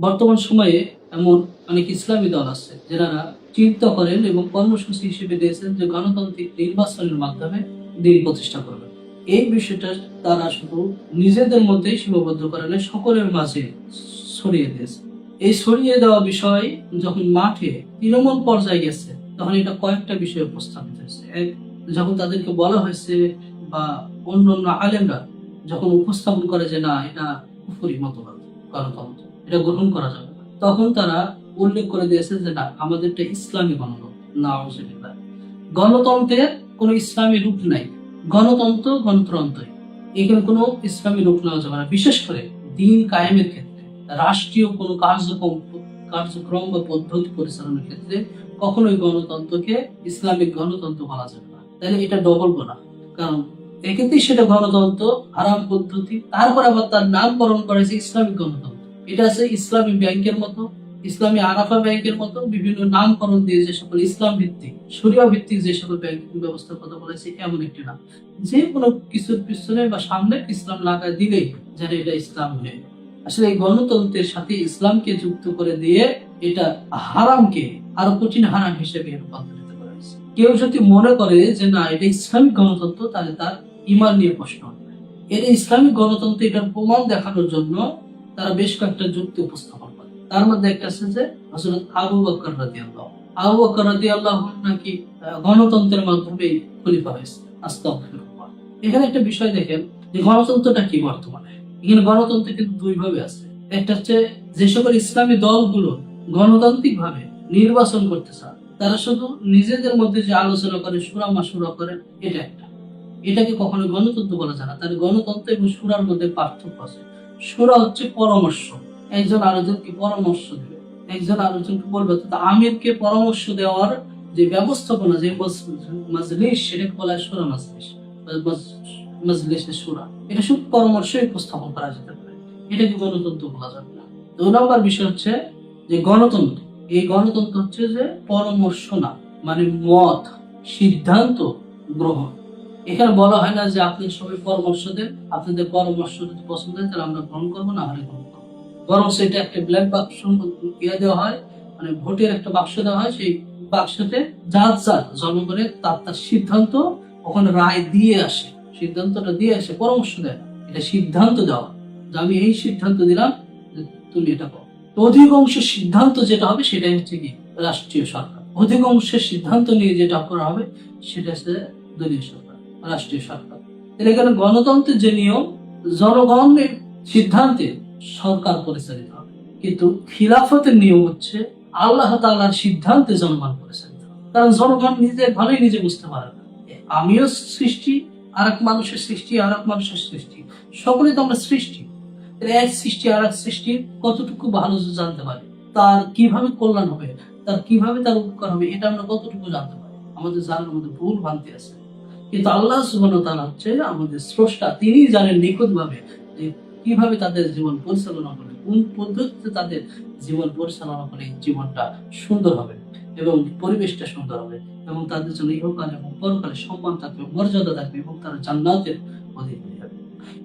বর্তমান সময়ে এমন অনেক ইসলামী দল আছে যারা চিন্তা করেন এবং কর্মসূচি হিসেবে দিয়েছেন যে গণতান্ত্রিক নির্বাচনের মাধ্যমে দিন প্রতিষ্ঠা করবেন। এই বিষয়টা তারা শুধু নিজেদের মধ্যেই সীমাবদ্ধ করে না, সকলের মাঝে ছড়িয়ে দিয়েছে। এই ছড়িয়ে দেওয়া বিষয় যখন মাঠে তৃণমূল পর্যায়ে গেছে, তখন এটা কয়েকটা বিষয় উপস্থাপিত হয়েছে। এক, যখন তাদেরকে বলা হয়েছে বা অন্য অন্য আলেমরা যখন উপস্থাপন করে যে না, এটা কুফরি মতবাদ, গণতন্ত্র এটা গ্রহণ করা যাবে না, তখন তারা উল্লেখ করে দিয়েছে যে না, আমাদেরটা ইসলামী গণতন্ত্র। নাউজুবিল্লাহ। গণতন্ত্রের কোনো ইসলামী রূপ নাই। গণতন্ত্র গণতন্ত্রই, এখানে কোনো ইসলামী রূপ নেওয়া যাবে না। বিশেষ করে দিন কায়েমের ক্ষেত্রে, রাষ্ট্রীয় কোনো কার্যক্রম বা পদ্ধতি পরিচালনার ক্ষেত্রে কখনোই গণতন্ত্রকে ইসলামিক গণতন্ত্র বলা যাবে না। তাহলে এটা ডবল গোনা। কারণ এক্ষেত্রেই সেটা গণতন্ত্র হারাম পদ্ধতি, তারপর আবার তার নামকরণ করেছে ইসলামিক গণতন্ত্র। এটা আছে ইসলামী ব্যাংকের মতো, ইসলামী আরাফা ব্যাংকের মতো বিভিন্ন নামকরণ দিয়ে যে সকল ইসলাম ভিত্তিক, শরিয়া ভিত্তিক যে সকল ব্যাংকিং ব্যবস্থার কথা বলেছে, এমন একটি নাম। যে কোনো কিছুর পিছনে বা সামনে ইসলাম লাগায় দিলেই যেন এটা ইসলাম হয়ে। আসলে এই গণতন্ত্রের সাথে ইসলামকে যুক্ত করে দিয়ে এটা হারামকে আরো কঠিন হারাম হিসেবে রূপান্তরিত করা হয়েছে। কেউ যদি মনে করে যে না, এটা ইসলামিক গণতন্ত্র, তাহলে তার ঈমান নিয়ে প্রশ্ন হবে। এর ইসলামিক গণতন্ত্র এটার প্রমাণ দেখানোর জন্য তারা বেশ কয়েকটা যুক্তি উপস্থাপন করে। তার মধ্যে একটা আছে যে হযরত আবু বকর রাদিয়াল্লাহু নাকি গণতন্ত্রের মাধ্যমে খলিফা হয়েছে। আস্তাগফিরুল্লাহ। এখানে একটা বিষয় দেখেন যে গণতন্ত্রটা কি বর্তমানে। এখানে গণতন্ত্র কিন্তু দুই ভাবে আছে। একটা হচ্ছে যে সকল ইসলামী দলগুলো গণতান্ত্রিক ভাবে নির্বাচন করতে চায়, তারা শুধু নিজেদের মধ্যে যে আলোচনা করে, সুরা মাসুরা করে, এটা একটা। এটাকে কখনো গণতন্ত্র বলা যায় না। তার গণতন্ত্র এবং সুরার মধ্যে পার্থক্য আছে। সুরা হচ্ছে পরামর্শ, একজন আরেকজনকে পরামর্শ দেবে, একজন আরেকজনকে বলবে। তো আমিরকে পরামর্শ দেওয়ার যে ব্যবস্থাপনা, যে মাজলিস, সেটাকে বলা হয় সুরা মাজলিস, মাজলিসে সুরা। এটা শুধু পরামর্শই উপস্থাপন করা যেতে পারে, এটাকে গণতন্ত্র বলা যাবে না। 2 নম্বর বিষয় হচ্ছে যে গণতন্ত্র, এই গণতন্ত্র হচ্ছে যে পরামর্শ না, মানে মত, সিদ্ধান্ত গ্রহণ। এখানে বলা হয় না যে আপনি সবাই পরামর্শ দেন, আপনাদের পরামর্শ যদি পছন্দ হয় তাহলে আমরা গ্রহণ করবো, না হলে গ্রহণ করবো। বরং সেটা একটা ব্ল্যাক বাক্স দেওয়া হয়, মানে ভোটের একটা বাক্স দেওয়া হয়। সেই বাক্সতে যার যার জনগণের তার সিদ্ধান্ত ওখানে রায় দিয়ে আসে, সিদ্ধান্তটা দিয়ে আসে, পরামর্শ দেয়। এটা সিদ্ধান্ত দেওয়া যে আমি এই সিদ্ধান্ত দিলাম, তুমি এটা করো। তো অধিকাংশ সিদ্ধান্ত যেটা হবে সেটাই হচ্ছে কি রাষ্ট্রীয় সরকার। অধিকাংশের সিদ্ধান্ত নিয়ে যেটা করা হবে সেটা হচ্ছে দলীয় সরকার, রাষ্ট্রীয় সরকার। এখানে গণতন্ত্রের যে নিয়ম, জনগণের সিদ্ধান্তে সরকার পরিচালিত হবে। কিন্তু খিলাফতের নিয়ম হচ্ছে আল্লাহ তাআলার সিদ্ধান্তে জনগণ পরিচালিত হবে। কারণ জনগণ নিজে ভালোই নিজে বুঝতে পারে না, আমিও সৃষ্টি, আর এক মানুষের সৃষ্টি, আর এক মানুষের সৃষ্টি, সকলেই তো আমরা সৃষ্টি। এক সৃষ্টি আর এক সৃষ্টির কতটুকু ভালো জানতে পারি, তার কিভাবে কল্যাণ হবে, তার কিভাবে তার উপকার হবে, এটা আমরা কতটুকু জানতে পারি। আমাদের জানার মধ্যে ভুল ভ্রান্তি আছে। কিন্তু আল্লাহ সুবহানাহু ওয়া তাআলা হচ্ছে আমাদের স্রষ্টা, তিনি জানেন নিখুঁতভাবে যে কিভাবে তাদের জীবন পরিচালনা করে, কোন পদ্ধতিতে তাদের জীবন পরিচালনা করে জীবনটা সুন্দর হবে এবং পরিবেশটা সুন্দর হবে এবং তাদের জন্য ইহকাল এবং পরকালে সম্মান থাকবে, মর্যাদা থাকবে এবং তারা জান্নাতের অধিকারী হবে।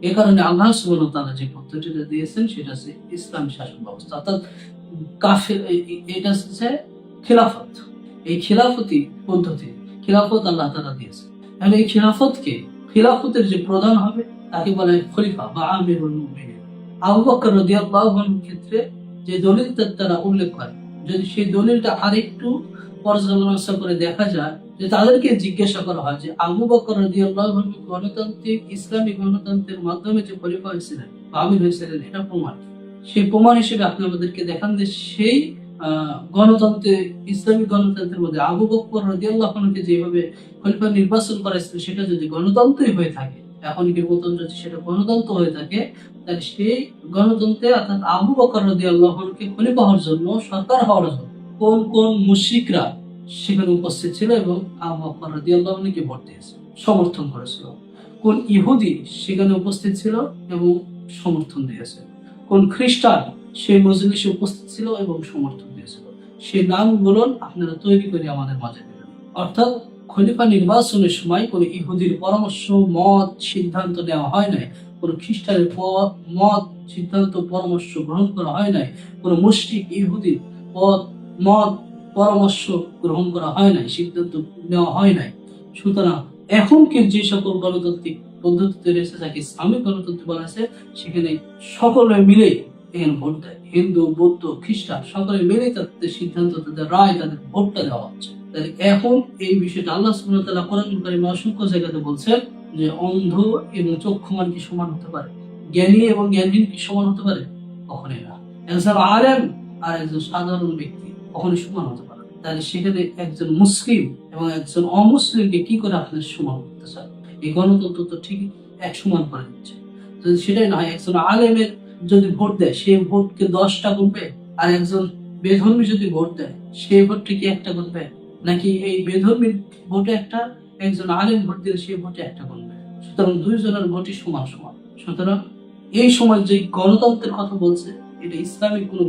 এ কারণে আল্লাহ সুবহানাহু ওয়া তাআলা যে পদ্ধতিটা দিয়েছেন সেটা হচ্ছে ইসলামী শাসন ব্যবস্থা, অর্থাৎ কাফের এটা হচ্ছে খিলাফত। এই খিলাফতি পদ্ধতি, খিলাফত আল্লাহ তাআলা দিয়েছেন। তাহলে এই খিলাফতের যে প্রধান হবে তাকে বলা হয় খলিফা বা আমিরুল মুমিনিন। আবু বকর রাদিয়াল্লাহু আনহুর ক্ষেত্রে যে দলিলটা তারা উল্লেখ করে, যদি সেই দলিলটা আরেকটু পর্যালোচনা করে দেখা যায়, যে তাদেরকে জিজ্ঞাসা করা হয় যে আবু বকর রাদিয়াল্লাহু আনহু গণতান্ত্রিক ইসলামী গণতন্ত্রের মাধ্যমে যে খলিফা হয়েছিলেন বা আমির হয়েছিলেন, এটা প্রমাণ। সেই প্রমাণ হিসেবে আপনি আমাদেরকে দেখান যে সেই গণতন্ত্রে, ইসলামী গণতন্ত্রের মধ্যে আবু বকর রাদিয়াল্লাহু আনহুকে যেভাবে খলিফা নির্বাচন করেছিল সেটা যদি গণতন্ত্রই হয়ে থাকে, এখন কি যদি সেটা গণতন্ত্র হয়ে থাকে, তাহলে সেই গণতন্ত্রে অর্থাৎ আবু বকর রাদিয়াল্লাহু আনহুকে খলিফা হওয়ার জন্য, সরকার হওয়ার জন্য কোন কোন মুশরিকরা সেখানে উপস্থিত ছিল এবং আবু বকর রাদিয়াল্লাহু আনহুকে ভোট দিয়েছে, সমর্থন করেছিল। কোন ইহুদি সেখানে উপস্থিত ছিল এবং সমর্থন দিয়েছে। কোন খ্রিস্টান সেই মজলিসে উপস্থিত ছিল এবং সমর্থন দিয়েছিল। সেই নামগুলো আপনারা তৈরি করে আমাদের মাঝে দিলেন। অর্থাৎ খলিফা নির্বাচনের সময় কোন ইহুদির পরামর্শ, মত, সিদ্ধান্ত নেওয়া হয় নাই, কোন কোনো খ্রিস্টানের মত সিদ্ধান্ত পরামর্শ গ্রহণ করা হয় নাই, কোনো মুশরিক ইহুদির মত পরামর্শ গ্রহণ করা হয় নাই, সিদ্ধান্ত নেওয়া হয় নাই। সুতরাং এখন যে সকল গণতান্ত্রিক পদ্ধতিতে রয়েছে, যাকে ইসলামিক গণতন্ত্র বলা আছে, সেখানে সকলে মিলে এখানে ভোট দেয়। হিন্দু, বৌদ্ধ, খ্রিস্টান সকলে মিলে তাদের সিদ্ধান্ত, তাদের রায়, তাদের ভোটটা দেওয়া হচ্ছে। এখন এই বিষয়টা আল্লাহ সুবহানাহু ওয়া তাআলা কোরআনুল কারীমে অসংখ্য জায়গাতে বলছেন যে অন্ধ এবং চক্ষুমান কি সমান হতে পারে? জ্ঞানী এবং জ্ঞানহীন কি সমান হতে পারে? কখনোই না। একজন আলেম আর একজন সাধারণ ব্যক্তি কখনোই সমান হতে পারে। তাহলে সেখানে একজন মুসলিম এবং একজন অমুসলিমকে কি করে আপনার সমান করতে চান? এই গণতন্ত্র তো ঠিক এক সমান করে দিচ্ছে। যদি সেটাই না হয়, একজন আলেমের যদি ভোট দেয়, সে ভোটকে 10টা গুনবে, আর একজন বেধর্মী যদি ভোট দেয়, সেই ভোটটি কি একটা গুনবে? নাকি এই বেধর্মীর ভোটে একটা, একজন আলেম ভোট দিলে সেই ভোটে একটা গুনবে? সুতরাং দুইজনের ভোটই সমান সমান। সুতরাং এই সময় যে গণতন্ত্রের কথা বলছে, এটা ইসলামিক কোন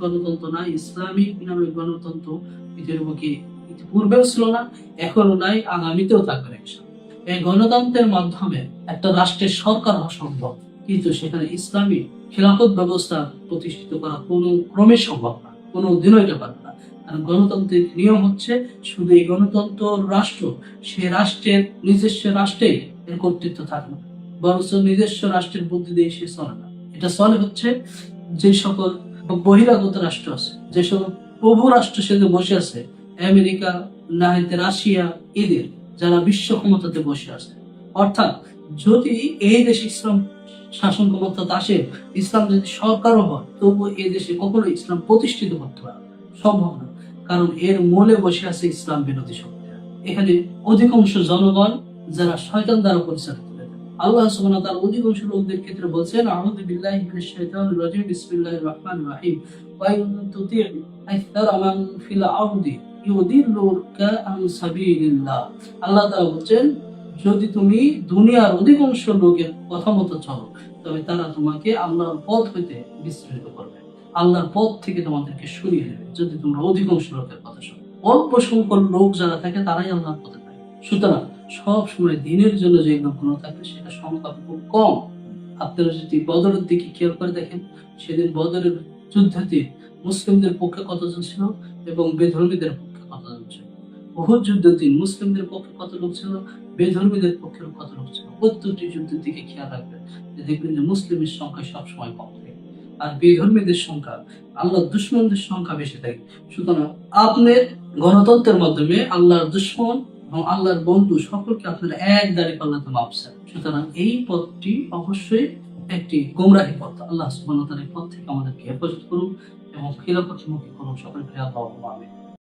গণতন্ত্র না। ইসলামিক নামে গণতন্ত্র পৃথিবীর বুকে পূর্বেও ছিল না, এখনো নাই, আগামীতেও থাকবে না। এই গণতন্ত্রের মাধ্যমে একটা রাষ্ট্রের সরকার হওয়া সম্ভব, কিন্তু সেখানে ইসলামী খিলাফত ব্যবস্থা প্রতিষ্ঠিত করা কোনো ক্রমে সম্ভব না, কোনো দিনও এটা পারবে না। কারণ গণতান্ত্রিক নিয়ম হচ্ছে শুধু এই গণতন্ত্র রাষ্ট্র, সে রাষ্ট্রের নিজস্ব রাষ্ট্রে এর কর্তৃত্ব থাকবে না, বরঞ্চ নিজস্ব রাষ্ট্রের বুদ্ধি দিয়ে সে চলে না। এটা চলে হচ্ছে যে সকল বহিরাগত রাষ্ট্র আছে, যে সকল প্রভু রাষ্ট্র সেখানে বসে আছে, আমেরিকা, নাহিতে রাশিয়া, এদের যারা বিশ্ব ক্ষমতাতে বসে আছে। অর্থাৎ যদি এই দেশে ইসলাম শাসন ক্ষমতা আসে, ইসলাম যদি সরকারও হয়, তবু এই দেশে কখনো ইসলাম প্রতিষ্ঠিত করতে পারে সম্ভব না। কারণ এর মূলে বসে আছে ইসলাম বিরোধী শক্তি। এখানে অধিকাংশ জনগণ যারা শয়তান দ্বারা পরিচালিত। আল্লাহ সুবহানাহু ওয়া তাআলা অধিকাংশ লোকদের ক্ষেত্রে বলছেন, আউযু বিল্লাহি মিনাশ শাইতানির রাজীম, বিসমিল্লাহির রহমানির রহিম, ওয়া ইন তুতি' আকসারা মান ফিল আরদি ইউদিল্লুকা আন সাবিলিল্লাহ। আল্লাহ তাআলা বলছেন, যদি তুমি দুনিয়ার অধিকাংশ লোকের কথা মতো চলো, তবে তারা তোমাকে আল্লাহর পথ হইতে বিচ্যুত করবে, আল্লাহর পথ থেকে তোমাদেরকে সরিয়ে দেবে, যদি তোমরা অধিকাংশ লোকের কথা শোনো। অল্প সংখ্যক লোক যারা থাকে তারাই আল্লাহর পথে থাকে। সুতরাং সব সময় দিনের জন্য যে লোকগুলো থাকে সেটা সংখ্যা খুব কম। আপনারা যদি বদরের দিকে খেয়াল করে দেখেন, সেদিন বদরের যুদ্ধে মুসলিমদের পক্ষে কতজন ছিল এবং বেধর্মীদের পক্ষে কতজন ছিল? উহুদ যুদ্ধের দিন মুসলিমদের পক্ষে কত লোক ছিল, বেধর্মীদের পক্ষে কত লোক ছিল? প্রত্যেকটি যুদ্ধের দিকে খেয়াল রাখবেন, দেখবেন যে মুসলিমের সংখ্যা সবসময় কম থাকে, আর বেধর্মীদের সংখ্যা, আল্লাহর দুশমনদের সংখ্যা বেশি থাকে। সুতরাং আপনার গণতন্ত্রের মাধ্যমে আল্লাহর দুশমন এবং আল্লাহর বন্ধু সকলকে আপনারা এক দাঁড়ি পাল্লাতে মাপছেন। সুতরাং এই পথটি অবশ্যই একটি গোমরাহী পথ। আল্লাহ সুবহানাহু ওয়া তাআলা এই পথ থেকে আমাদেরকে হেফাজত করুন এবং খিলাফতমুখী করুন। সকলকে আল্লাহ আমিন।